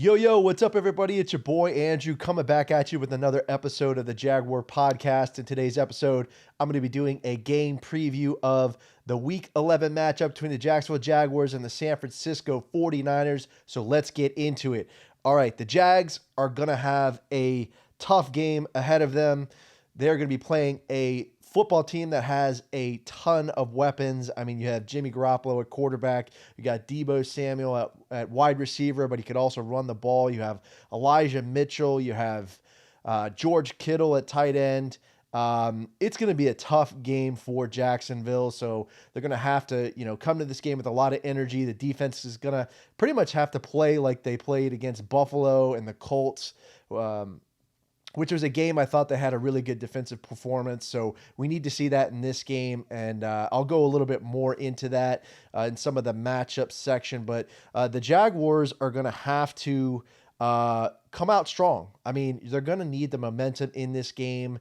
Yo, what's up, everybody? It's your boy Andrew coming back at you with another episode of the Jaguar Podcast. In today's episode, I'm going to be doing a game preview of the Week 11 matchup between the Jacksonville Jaguars and the San Francisco 49ers. So let's get into it. All right, the Jags are going to have a tough game ahead of them. They're going to be playing a football team that has a ton of weapons. I mean, you have Jimmy Garoppolo at quarterback. You got Deebo Samuel at wide receiver, but he could also run the ball. You have Elijah Mitchell. You have George Kittle at tight end. It's going to be a tough game for Jacksonville, so they're going to have to, come to this game with a lot of energy. The defense is going to pretty much have to play like they played against Buffalo and the Colts. Which was a game I thought they had a really good defensive performance. So we need to see that in this game. And I'll go a little bit more into that in some of the matchup section. But the Jaguars are going to have to come out strong. I mean, they're going to need the momentum in this game.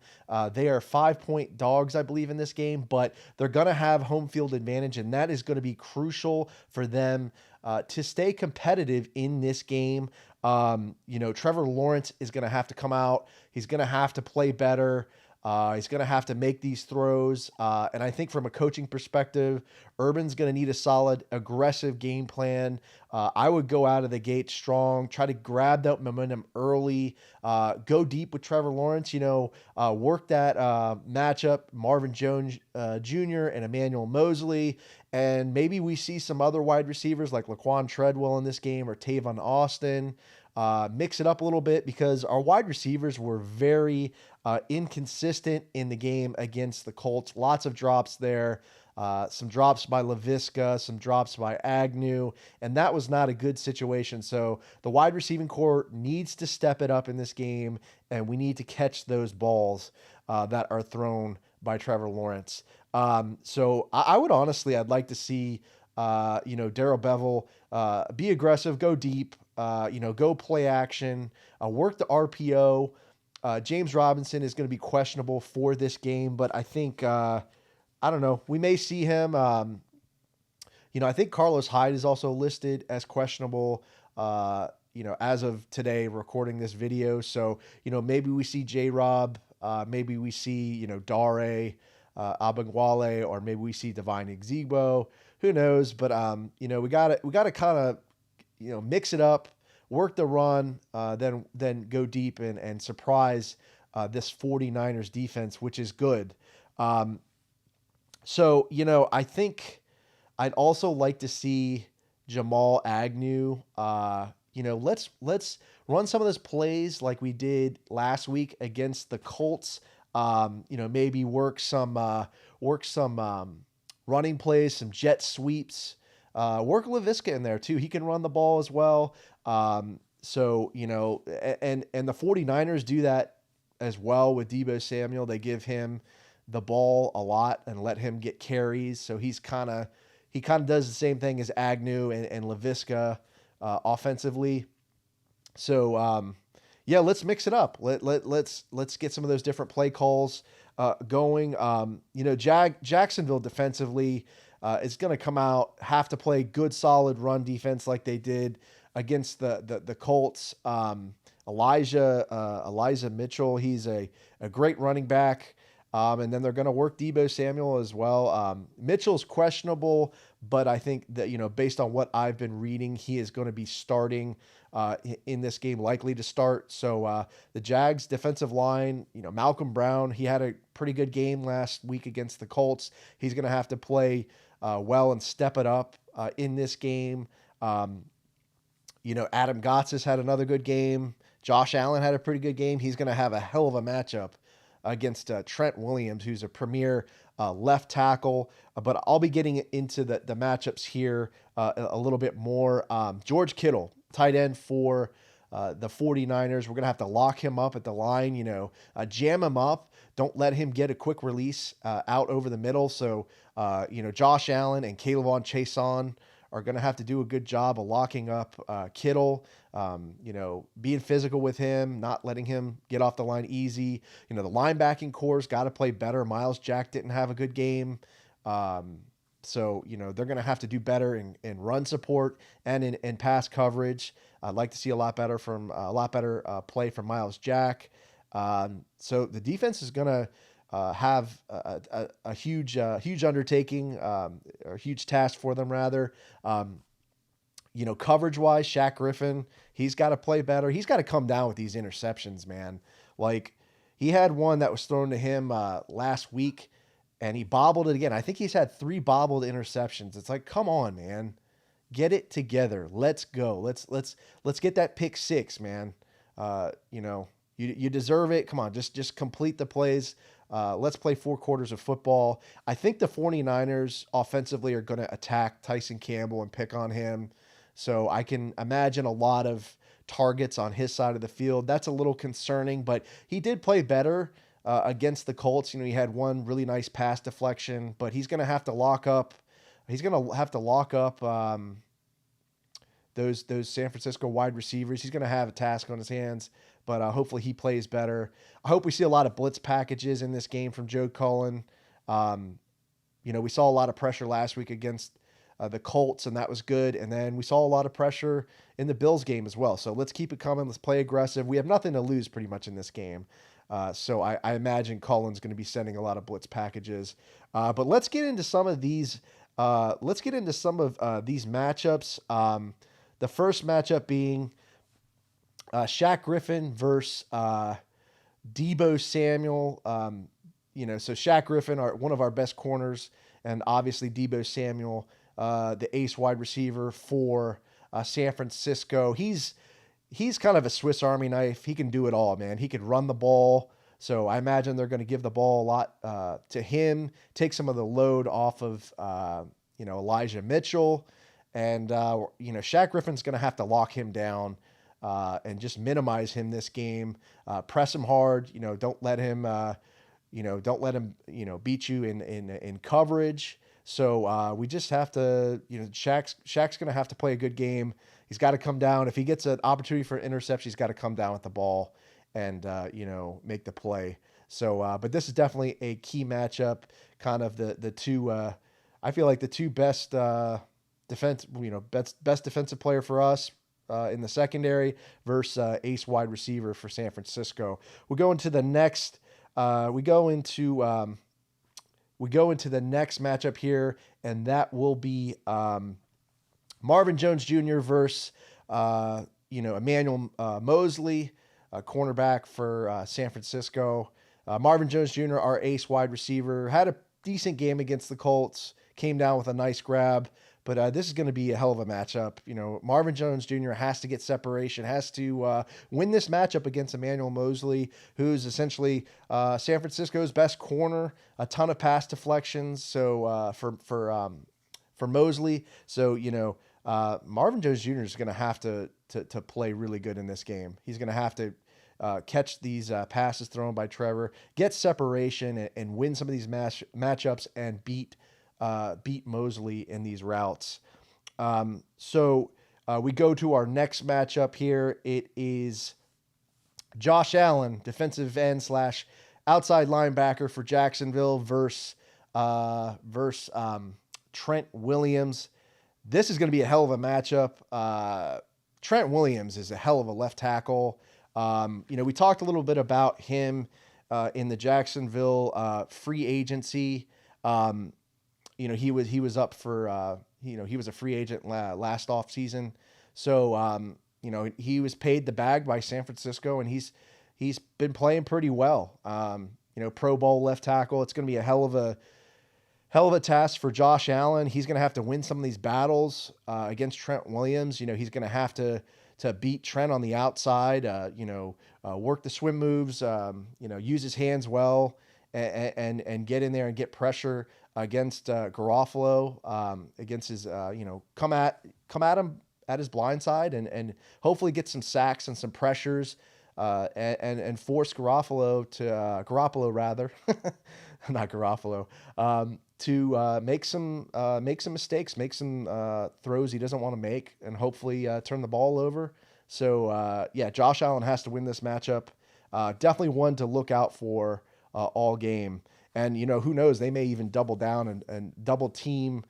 They are 5-point dogs, I believe, in this game. But they're going to have home field advantage. And that is going to be crucial for them to stay competitive in this game. Trevor Lawrence is going to have to come out. He's going to have to play better. He's going to have to make these throws. And I think from a coaching perspective, Urban's going to need a solid, aggressive game plan. I would go out of the gate strong, try to grab that momentum early, go deep with Trevor Lawrence, work that matchup, Marvin Jones Jr. and Emmanuel Mosley. And maybe we see some other wide receivers like Laquan Treadwell in this game or Tavon Austin. Mix it up a little bit because our wide receivers were very inconsistent in the game against the Colts. Lots of drops there. Some drops by Laviska, some drops by Agnew, and that was not a good situation. So the wide receiving core needs to step it up in this game, and we need to catch those balls that are thrown by Trevor Lawrence. So I would honestly, I'd like to see, Darrell Bevel be aggressive, go deep, go play action, work the RPO. James Robinson is going to be questionable for this game, but I think, I don't know, we may see him. I think Carlos Hyde is also listed as questionable, as of today recording this video. So, maybe we see J-Rob, maybe we see, Dare, Abangwale, or maybe we see Divine Exigbo. Who knows? But we got to kind of, mix it up, work the run, then go deep and surprise this 49ers defense, which is good. So I think I'd also like to see Jamal Agnew. Let's run some of those plays like we did last week against the Colts. Maybe work some running plays, some jet sweeps. Work Laviska in there too. He can run the ball as well. And the 49ers do that as well with Deebo Samuel. They give him the ball a lot and let him get carries. So he kind of does the same thing as Agnew and Laviska offensively. So let's mix it up. Let's get some of those different play calls going. Jacksonville defensively is going to come out, have to play good, solid run defense like they did against the Colts. Elijah Mitchell, he's a great running back. And then they're going to work Deebo Samuel as well. Mitchell's questionable, but I think that, based on what I've been reading, he is going to be starting in this game, likely to start. So the Jags defensive line, Malcolm Brown, he had a pretty good game last week against the Colts. He's going to have to play well and step it up in this game. Adam Gotsis had another good game. Josh Allen had a pretty good game. He's going to have a hell of a matchup against Trent Williams, who's a premier left tackle. But I'll be getting into the matchups here a little bit more. George Kittle, tight end for the 49ers. We're going to have to lock him up at the line, jam him up. Don't let him get a quick release out over the middle. So, Josh Allen and Kayvon Chaisson are going to have to do a good job of locking up Kittle, being physical with him, not letting him get off the line easy. The linebacking core's got to play better. Miles Jack didn't have a good game. So, they're going to have to do better in run support and in pass coverage. I'd like to see a lot better play from Miles Jack. So the defense is going to have a huge undertaking, or huge task for them rather. Coverage wise, Shaq Griffin, he's got to play better. He's got to come down with these interceptions, man. Like, he had one that was thrown to him last week, and he bobbled it again. I think he's had 3 bobbled interceptions. It's like, come on, man, get it together. Let's go. Let's get that pick 6, man. You deserve it. Come on, just complete the plays. Let's play 4 quarters of football. I think the 49ers offensively are going to attack Tyson Campbell and pick on him. So I can imagine a lot of targets on his side of the field. That's a little concerning, but he did play better against the Colts. He had one really nice pass deflection, but he's going to have to lock up. He's going to have to lock up those San Francisco wide receivers. He's going to have a task on his hands, but hopefully he plays better. I hope we see a lot of blitz packages in this game from Joe Cullen. We saw a lot of pressure last week against the Colts, and that was good. And then we saw a lot of pressure in the Bills game as well. So let's keep it coming. Let's play aggressive. We have nothing to lose pretty much in this game. So I imagine Cullen's going to be sending a lot of blitz packages. But let's get into some of these. These matchups. The first matchup being Shaq Griffin versus Deebo Samuel. So Shaq Griffin, one of our best corners, and obviously Deebo Samuel, the ace wide receiver for San Francisco. He's kind of a Swiss Army knife. He can do it all, man. He could run the ball. So I imagine they're going to give the ball a lot to him, take some of the load off of Elijah Mitchell. And, Shaq Griffin's going to have to lock him down and just minimize him this game. Press him hard. Don't let him beat you in coverage. So we just have to, Shaq's going to have to play a good game. He's got to come down. If he gets an opportunity for an interception, he's got to come down with the ball and, make the play. So, but this is definitely a key matchup. Kind of the two, I feel like the two best best defensive player for us in the secondary versus ace wide receiver for San Francisco. We go into the next matchup here, and that will be Marvin Jones Jr. versus Emmanuel Mosley, cornerback for San Francisco. Marvin Jones Jr., our ace wide receiver, had a decent game against the Colts, came down with a nice grab. But this is going to be a hell of a matchup. Marvin Jones Jr. has to get separation, has to win this matchup against Emmanuel Mosley, who's essentially San Francisco's best corner. A ton of pass deflections. So for Mosley, so Marvin Jones Jr. is going to have to play really good in this game. He's going to have to catch these passes thrown by Trevor, get separation, and win some of these matchups and beat Mosley in these routes. So we go to our next matchup here. It is Josh Allen, defensive end / outside linebacker for Jacksonville versus Trent Williams. This is going to be a hell of a matchup. Trent Williams is a hell of a left tackle. We talked a little bit about him in the Jacksonville free agency. He was up for, he was a free agent last off season. So, he was paid the bag by San Francisco, and he's been playing pretty well. Pro Bowl left tackle. It's going to be a hell of a task for Josh Allen. He's going to have to win some of these battles against Trent Williams. He's going to have to beat Trent on the outside, work the swim moves, use his hands well, and get in there and get pressure against Garofalo, against his, come at him at his blind side and hopefully get some sacks and some pressures, and force Garofalo to make some mistakes, make some throws he doesn't want to make, and hopefully turn the ball over. So Josh Allen has to win this matchup. Definitely one to look out for all game. And, who knows, they may even double down and double team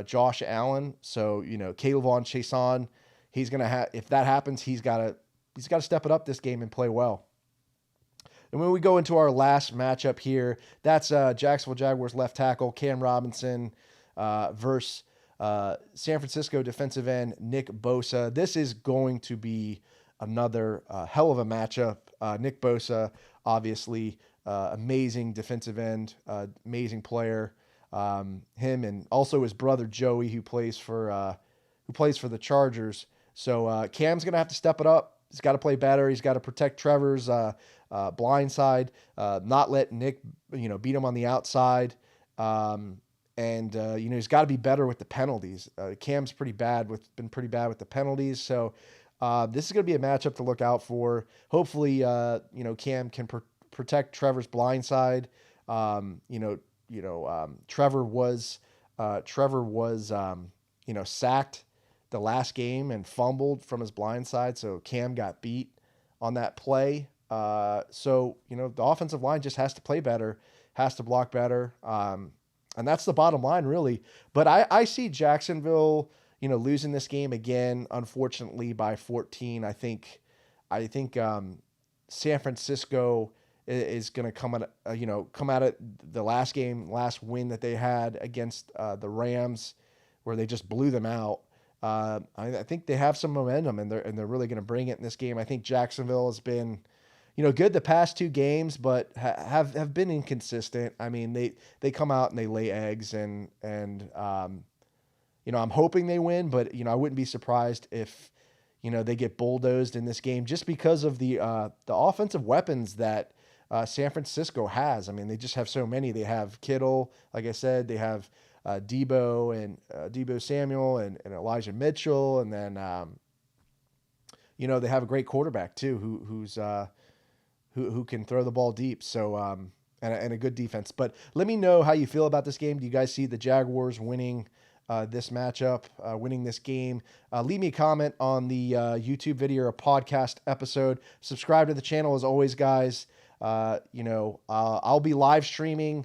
Josh Allen. So, Caleb Vaughn Chason, he's going to have, if that happens, he's got to step it up this game and play well. And when we go into our last matchup here, that's Jacksonville Jaguars left tackle Cam Robinson versus San Francisco defensive end Nick Bosa. This is going to be another hell of a matchup. Nick Bosa, obviously, amazing defensive end, amazing player. Him and also his brother Joey, who plays for the Chargers. So Cam's gonna have to step it up. He's got to play better. He's got to protect Trevor's blind side, not let Nick, beat him on the outside. He's got to be better with the penalties. Cam's been pretty bad with the penalties. So this is going to be a matchup to look out for. Hopefully, Cam can protect Trevor's blind side. Trevor was sacked the last game and fumbled from his blind side. So Cam got beat on that play. So the offensive line just has to play better, has to block better. And that's the bottom line, really. But I see Jacksonville, losing this game again, unfortunately, by 14. I think San Francisco is going to come out of the last win that they had against the Rams, where they just blew them out. I think they have some momentum, and they're really going to bring it in this game. I think Jacksonville has been, good the past two games, but have been inconsistent. I mean, they come out and they lay eggs, and I'm hoping they win, but I wouldn't be surprised if they get bulldozed in this game, just because of the offensive weapons that San Francisco has. I mean, they just have so many. They have Kittle, like I said. They have Debo and Debo Samuel and Elijah Mitchell, and then they have a great quarterback too, who can throw the ball deep. So and a good defense. But let me know how you feel about this game. Do you guys see the Jaguars winning this matchup, winning this game? Leave me a comment on the YouTube video or podcast episode. Subscribe to the channel as always, guys. I'll be live streaming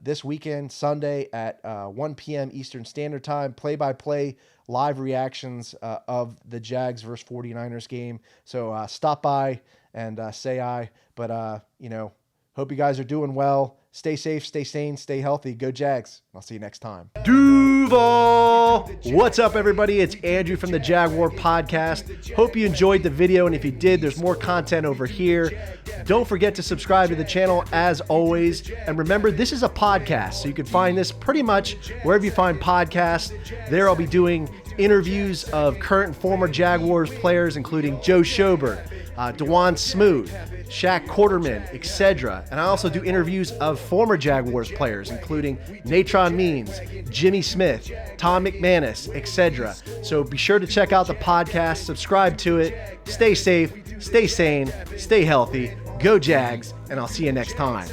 this weekend, Sunday at 1 p.m. Eastern Standard Time, play-by-play live reactions of the Jags versus 49ers game. So stop by and say hi. But, hope you guys are doing well. Stay safe, stay sane, stay healthy. Go Jags. I'll see you next time. Duval! What's up, everybody? It's Andrew from the Jaguar Podcast. Hope you enjoyed the video, and if you did, there's more content over here. Don't forget to subscribe to the channel as always. And remember, this is a podcast, so you can find this pretty much wherever you find podcasts. There I'll be doing interviews of current and former Jaguars players, including Joe Schobert, DeJuan Smoot, Shaq Quarterman, etc. And I also do interviews of former Jaguars players, including Natron Means, Jimmy Smith, Tom McManus, etc. So be sure to check out the podcast, subscribe to it, stay safe, stay sane, stay healthy, go Jags, and I'll see you next time.